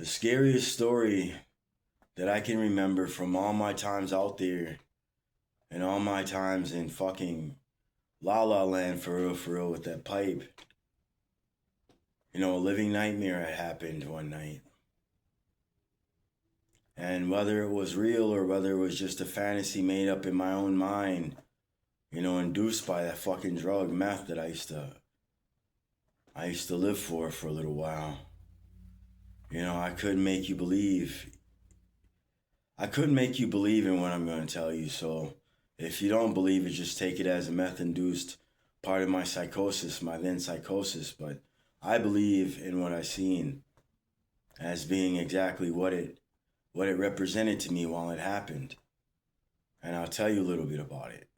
The scariest story that I can remember from all my times out there and all my times in fucking La La Land for real with that pipe. A living nightmare had happened one night. And whether it was real or whether it was just a fantasy made up in my own mind, induced by that fucking drug, meth, that I used to live for a little while. I couldn't make you believe. I couldn't make you believe in what I'm going to tell you. So if you don't believe it, just take it as a meth-induced part of my psychosis, my then psychosis. But I believe in what I seen as being exactly what it represented to me while it happened. And I'll tell you a little bit about it.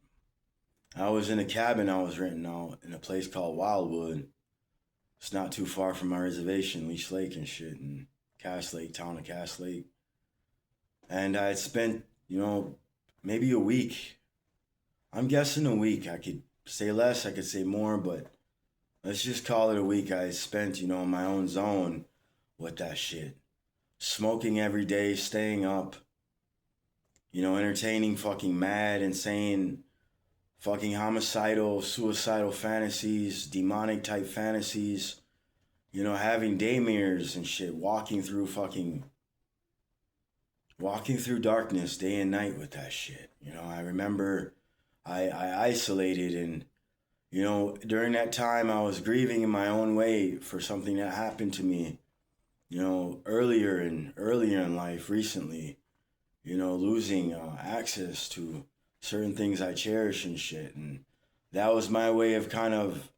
I was in a cabin I was renting out in a place called Wildwood. It's not too far from my reservation, Leech Lake and shit, in Cass Lake, town of Cass Lake. And I had spent, maybe a week. I'm guessing a week. I could say less, I could say more, but let's just call it a week. I had spent, in my own zone with that shit. Smoking every day, staying up, entertaining fucking mad, insane, fucking homicidal, suicidal fantasies, demonic type fantasies, having daymares and shit, walking through darkness day and night with that shit. I remember I isolated and, during that time I was grieving in my own way for something that happened to me, earlier in life recently, losing access to certain things I cherish and shit. And that was my way of kind of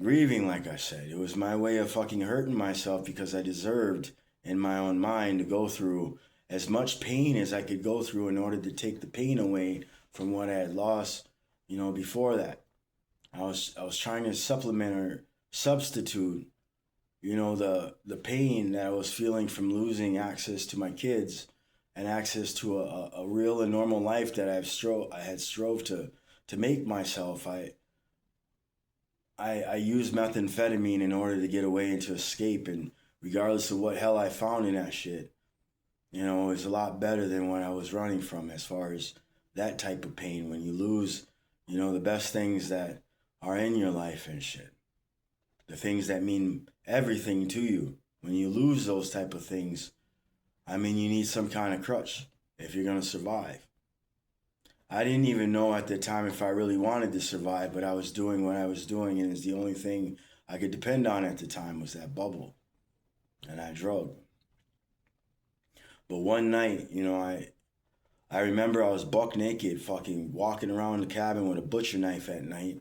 grieving, like I said. It was my way of fucking hurting myself because I deserved in my own mind to go through as much pain as I could go through in order to take the pain away from what I had lost, before that. I was trying to supplement or substitute, the pain that I was feeling from losing access to my kids and access to a real and normal life that I had strove to make myself. I used methamphetamine in order to get away and to escape, and regardless of what hell I found in that shit, it was a lot better than what I was running from as far as that type of pain when you lose, the best things that are in your life and shit. The things that mean everything to you. When you lose those type of things, you need some kind of crutch if you're going to survive. I didn't even know at the time if I really wanted to survive, but I was doing what I was doing, and it's the only thing I could depend on at the time was that bubble and that drug. But one night, I remember I was buck naked, fucking walking around the cabin with a butcher knife at night,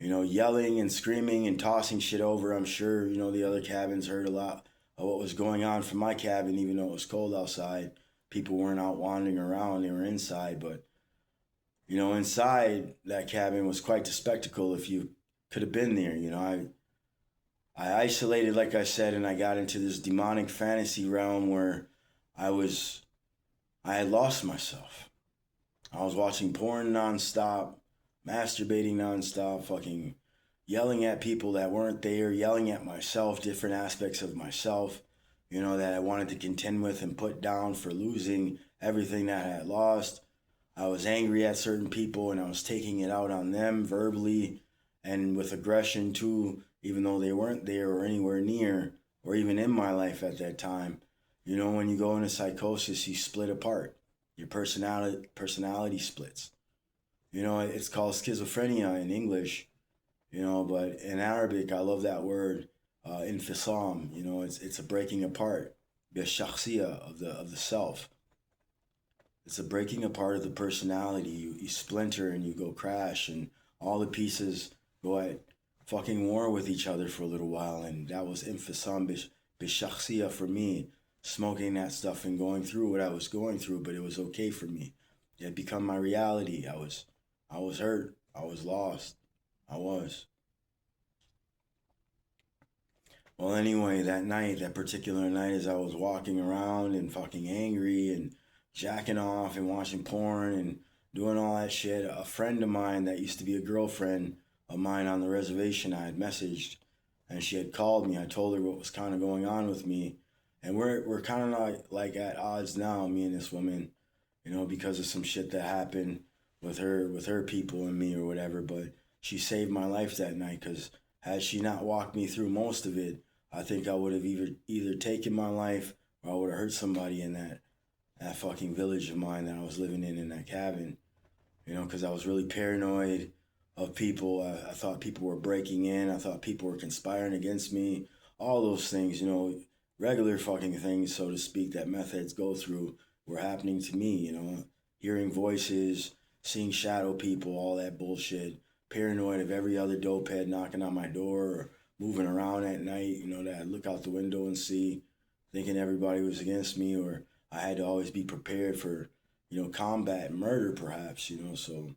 yelling and screaming and tossing shit over. I'm sure, the other cabins heard a lot of what was going on from my cabin, even though it was cold outside. People weren't out wandering around, they were inside. But, inside that cabin was quite the spectacle if you could have been there. I isolated, like I said, and I got into this demonic fantasy realm where I had lost myself. I was watching porn nonstop, masturbating nonstop, fucking yelling at people that weren't there, yelling at myself, different aspects of myself, that I wanted to contend with and put down for losing everything that I had lost. I was angry at certain people and I was taking it out on them verbally and with aggression too, even though they weren't there or anywhere near or even in my life at that time. When you go into psychosis, you split apart. Your personality splits. It's called schizophrenia in English, but in Arabic, I love that word, infisam. It's a breaking apart, bishakhsiya of the self. It's a breaking apart of the personality. You splinter and you go crash, and all the pieces go at fucking war with each other for a little while, and that was infisam bishakhsiya for me. Smoking that stuff and going through what I was going through, but it was okay for me. It had become my reality. I was hurt. I was lost. I was. Well, anyway, that particular night, as I was walking around and fucking angry and jacking off and watching porn and doing all that shit, a friend of mine that used to be a girlfriend of mine on the reservation, I had messaged, and she had called me. I told her what was kind of going on with me. And we're kind of like at odds now, me and this woman, because of some shit that happened with her people and me or whatever. But she saved my life that night, because had she not walked me through most of it, I think I would have either taken my life, or I would have hurt somebody in that fucking village of mine that I was living in that cabin. Because I was really paranoid of people. I thought people were breaking in. I thought people were conspiring against me. All those things, regular fucking things, so to speak, that meth heads go through were happening to me, hearing voices, seeing shadow people, all that bullshit. Paranoid of every other dope head knocking on my door or moving around at night, that I'd look out the window and see, thinking everybody was against me, or I had to always be prepared for, combat and murder perhaps, so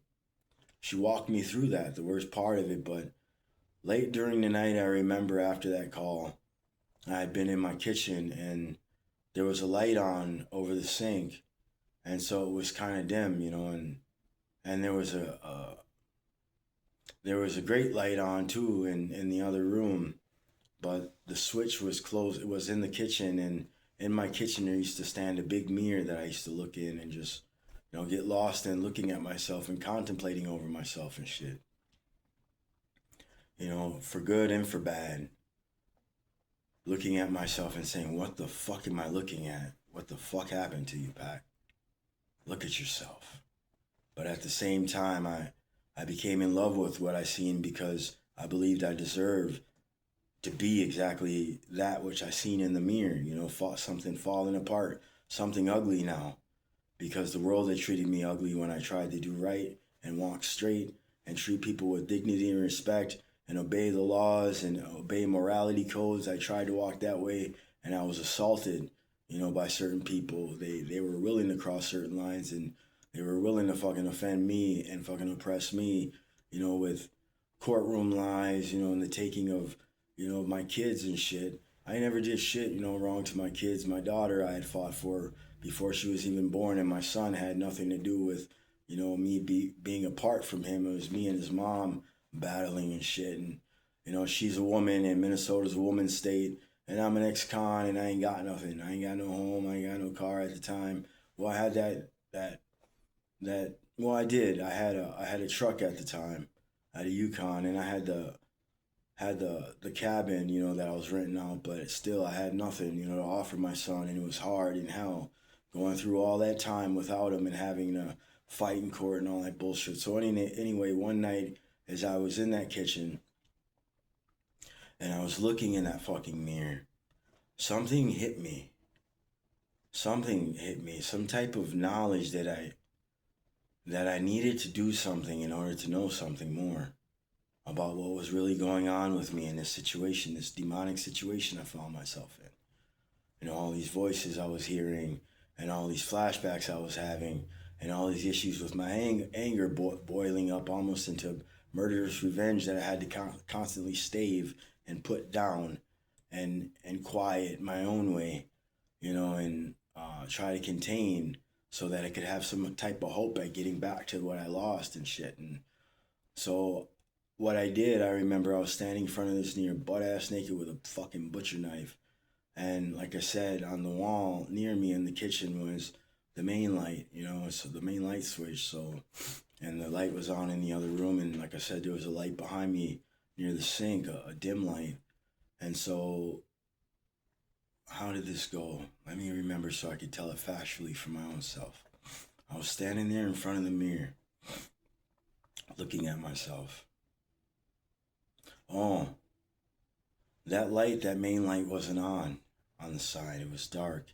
she walked me through that, the worst part of it. But late during the night, I remember after that call, I had been in my kitchen and there was a light on over the sink, and so it was kind of dim, and there was a great light on too in the other room, but the switch was closed. It was in the kitchen, and in my kitchen there used to stand a big mirror that I used to look in and just, get lost in looking at myself and contemplating over myself and shit. For good and for bad. Looking at myself and saying, what the fuck am I looking at? What the fuck happened to you, Pack? Look at yourself. But at the same time, I became in love with what I seen, because I believed I deserved to be exactly that which I seen in the mirror, something falling apart, something ugly now. Because the world had treated me ugly when I tried to do right and walk straight and treat people with dignity and respect and obey the laws and obey morality codes. I tried to walk that way, and I was assaulted, by certain people. They were willing to cross certain lines, and they were willing to fucking offend me and fucking oppress me, with courtroom lies, and the taking of, my kids and shit. I never did shit, wrong to my kids. My daughter I had fought for before she was even born, and my son had nothing to do with, me being apart from him. It was me and his mom battling and shit. And, she's a woman, and Minnesota's a woman's state, and I'm an ex-con, and I ain't got nothing. I ain't got no home. I ain't got no car at the time. Well, I had well, I did. I had a truck at the time. I had a Yukon, and I had the cabin, that I was renting out, but still I had nothing, to offer my son, and it was hard in hell going through all that time without him and having to fight in court and all that bullshit. So anyway, one night as I was in that kitchen and I was looking in that fucking mirror, something hit me. Something hit me, some type of knowledge that I needed to do something in order to know something more about what was really going on with me in this situation, this demonic situation I found myself in. All these voices I was hearing, and all these flashbacks I was having, and all these issues with my anger boiling up almost into murderous revenge that I had to constantly stave and put down and quiet my own way, and try to contain so that I could have some type of hope at getting back to what I lost and shit. And so what I did, I remember I was standing in front of this mirror, butt-ass naked with a fucking butcher knife. And like I said, on the wall near me in the kitchen was the main light, so the main light switch. So, and the light was on in the other room. And like I said, there was a light behind me near the sink, a dim light. And so how did this go? Let me remember so I could tell it factually for my own self. I was standing there in front of the mirror, looking at myself. Oh, that light, that main light wasn't on the side. It was dark,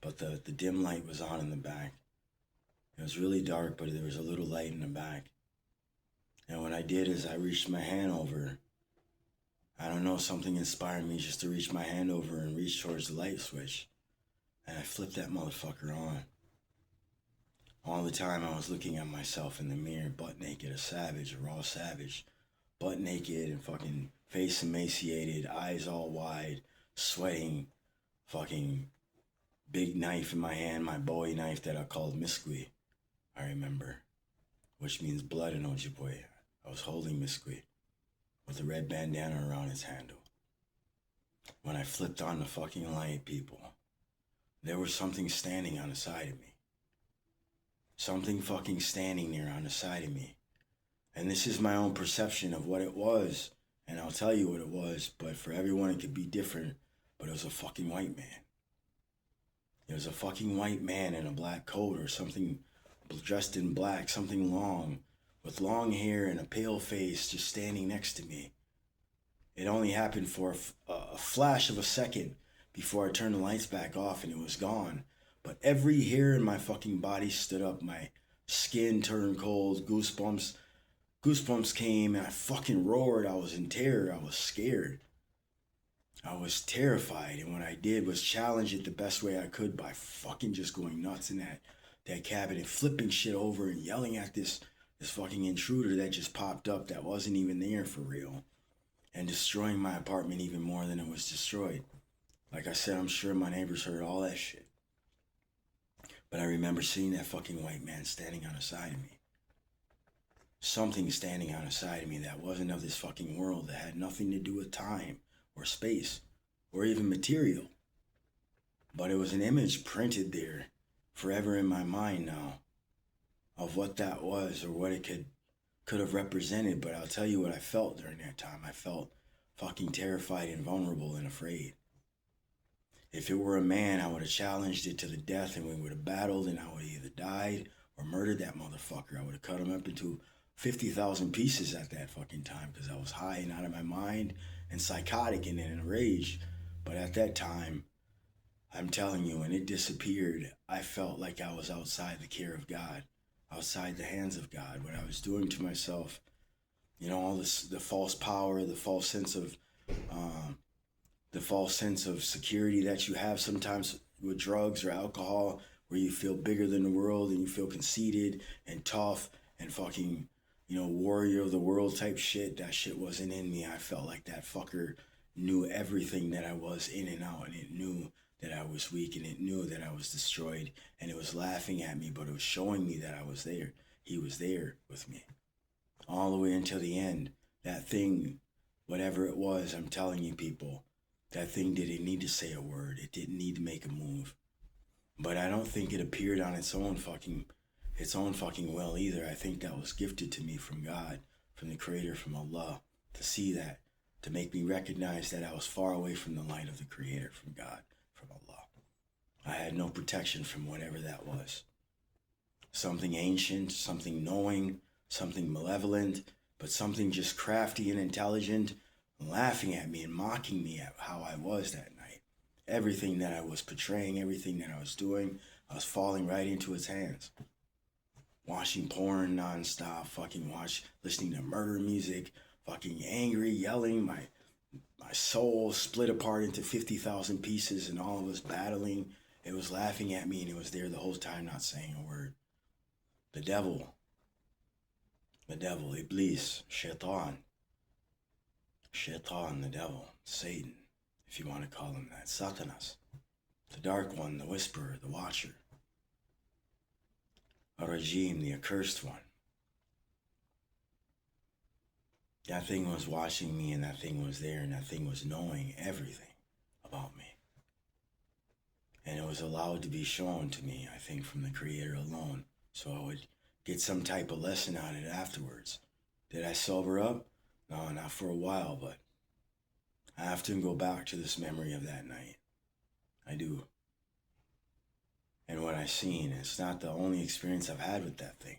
but the dim light was on in the back. It was really dark, but there was a little light in the back. And what I did is I reached my hand over. I don't know, something inspired me just to reach my hand over and reach towards the light switch. And I flipped that motherfucker on. All the time I was looking at myself in the mirror, butt naked, a savage, a raw savage. Butt naked and fucking face emaciated, eyes all wide, sweating, fucking big knife in my hand, my Bowie knife that I called Miskwi, I remember, which means blood in Ojibwe. I was holding Miskwi with a red bandana around its handle. When I flipped on the fucking light, people, There was something standing on the side of me. Something fucking standing there on the side of me. And this is my own perception of what it was. And I'll tell you what it was, but for everyone it could be different. But it was a fucking white man. It was a fucking white man in a black coat or something, dressed in black, something long, with long hair and a pale face, just standing next to me. It only happened for a flash of a second before I turned the lights back off and it was gone. But every hair in my fucking body stood up. My skin turned cold, goosebumps came, and I fucking roared. I was in terror. I was scared. I was terrified, and what I did was challenge it the best way I could by fucking just going nuts in that cabin and flipping shit over and yelling at this fucking intruder that just popped up that wasn't even there for real, and destroying my apartment even more than it was destroyed. Like I said, I'm sure my neighbors heard all that shit. But I remember seeing that fucking white man standing on the side of me. Something standing on the side of me that wasn't of this fucking world, that had nothing to do with time or space or even material. But it was an image printed there forever in my mind now of what that was or what it could have represented. But I'll tell you what I felt during that time. I felt fucking terrified and vulnerable and afraid. If it were a man, I would have challenged it to the death and we would have battled and I would have either died or murdered that motherfucker. I would have cut him up into 50,000 pieces at that fucking time because I was high and out of my mind and psychotic and in a rage. But at that time, I'm telling you, when it disappeared, I felt like I was outside the care of God, outside the hands of God. What I was doing to myself, you know, all this, the false power, the false sense of security that you have sometimes with drugs or alcohol, where you feel bigger than the world and you feel conceited and tough and fucking, you know, warrior of the world type shit. That shit wasn't in me. I felt like that fucker knew everything that I was in and out, and it knew that I was weak, and it knew that I was destroyed, and it was laughing at me, but it was showing me that I was there. He was there with me all the way until the end. That thing, whatever it was, I'm telling you people, that thing didn't need to say a word. It didn't need to make a move. But I don't think it appeared on its own fucking will either. I think that was gifted to me from God, from the Creator, from Allah, to see that, to make me recognize that I was far away from the light of the Creator, from God, from Allah. I had no protection from whatever that was. Something ancient, something knowing, something malevolent, but something just crafty and intelligent, laughing at me and mocking me at how I was that night. Everything that I was portraying, everything that I was doing, I was falling right into its hands. Watching porn nonstop, listening to murder music, fucking angry, yelling, my soul split apart into 50,000 pieces and all of us battling. It was laughing at me and it was there the whole time not saying a word. The devil, Iblis, Shaitan, the devil, Satan, if you want to call him that, Satanas, the dark one, the whisperer, the watcher, a regime, the accursed one. That thing was watching me, and that thing was there, and that thing was knowing everything about me. And it was allowed to be shown to me, I think, from the Creator alone, so I would get some type of lesson out of it afterwards. Did I sober up? No, not for a while, but I often go back to this memory of that night. I do. And what I seen, it's not the only experience I've had with that thing.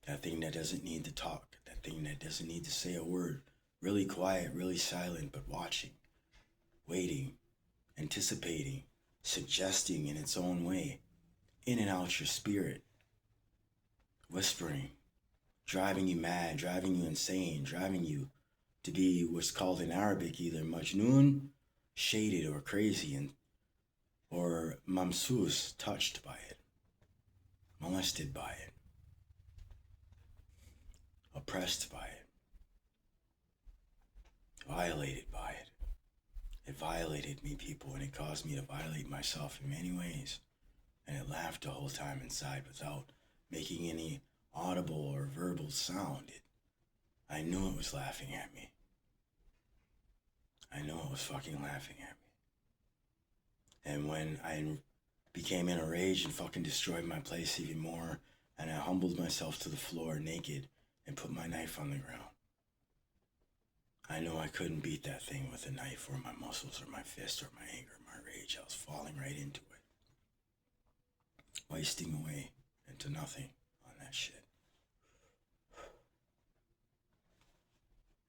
That thing that doesn't need to talk. That thing that doesn't need to say a word. Really quiet, really silent, but watching, waiting, anticipating, suggesting in its own way, in and out your spirit, whispering, driving you mad, driving you insane, driving you to be what's called in Arabic either majnoon, shaded or crazy, or mamsus, touched by it, molested by it, oppressed by it, violated by it. It violated me, people, and it caused me to violate myself in many ways. And it laughed the whole time inside without making any audible or verbal sound. I knew it was laughing at me. I knew it was fucking laughing at me. And when I became in a rage and fucking destroyed my place even more, and I humbled myself to the floor naked and put my knife on the ground, I knew I couldn't beat that thing with a knife or my muscles or my fist or my anger or my rage. I was falling right into it, wasting away into nothing on that shit.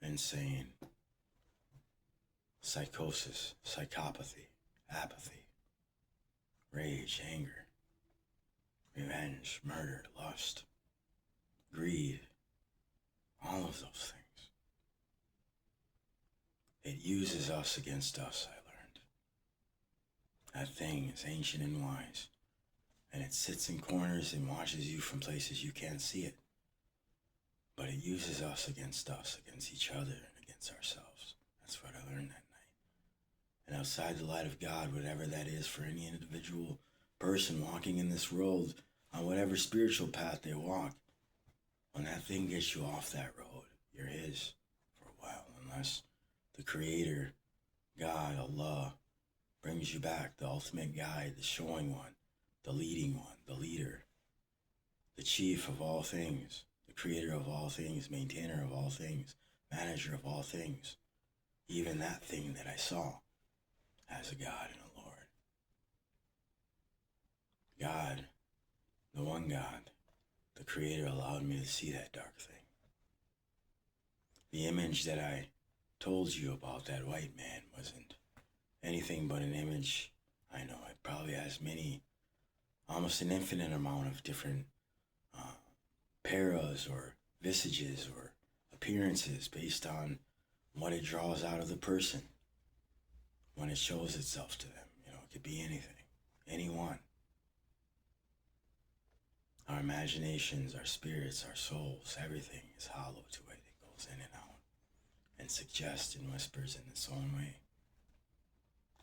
Insane. Psychosis, psychopathy, apathy, rage, anger, revenge, murder, lust, greed, all of those things. It uses us against us, I learned. That thing is ancient and wise, and it sits in corners and watches you from places you can't see it. But it uses us, against each other, and against ourselves. That's what I learned that night. And outside the light of God, whatever that is for any individual person walking in this world, on whatever spiritual path they walk, when that thing gets you off that road, you're his for a while, unless the Creator, God, Allah, brings you back, the ultimate guide, the showing one, the leading one, the leader, the chief of all things, the creator of all things, maintainer of all things, manager of all things, even that thing that I saw as a God and a Lord. God, the one God, the Creator, allowed me to see that dark thing. The image that I told you about that white man wasn't anything but an image. I know it probably has many, almost an infinite amount of different paras or visages or appearances based on what it draws out of the person when it shows itself to them. You know, it could be anything, anyone. Our imaginations, our spirits, our souls, everything is hollow to it. It goes in and out and suggests and whispers in its own way.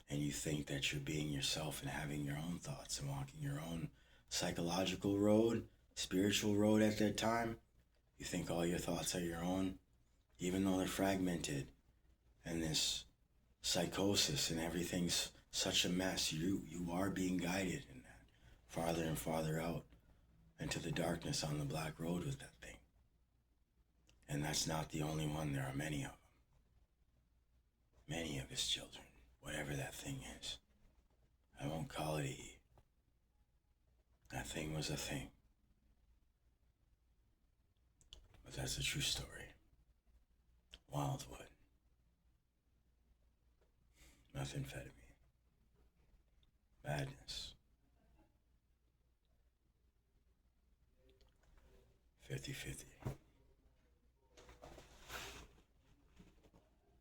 And you think that you're being yourself and having your own thoughts and walking your own psychological road, spiritual road at that time. You think all your thoughts are your own, even though they're fragmented. And this psychosis and everything's such a mess. You are being guided in that, farther and farther out into the darkness on the black road with that thing. And that's not the only one. There are many of them. Many of his children, whatever that thing is. I won't call it he. That thing was a thing. But that's a true story. Wildwood. Methamphetamine. Madness. 50-50.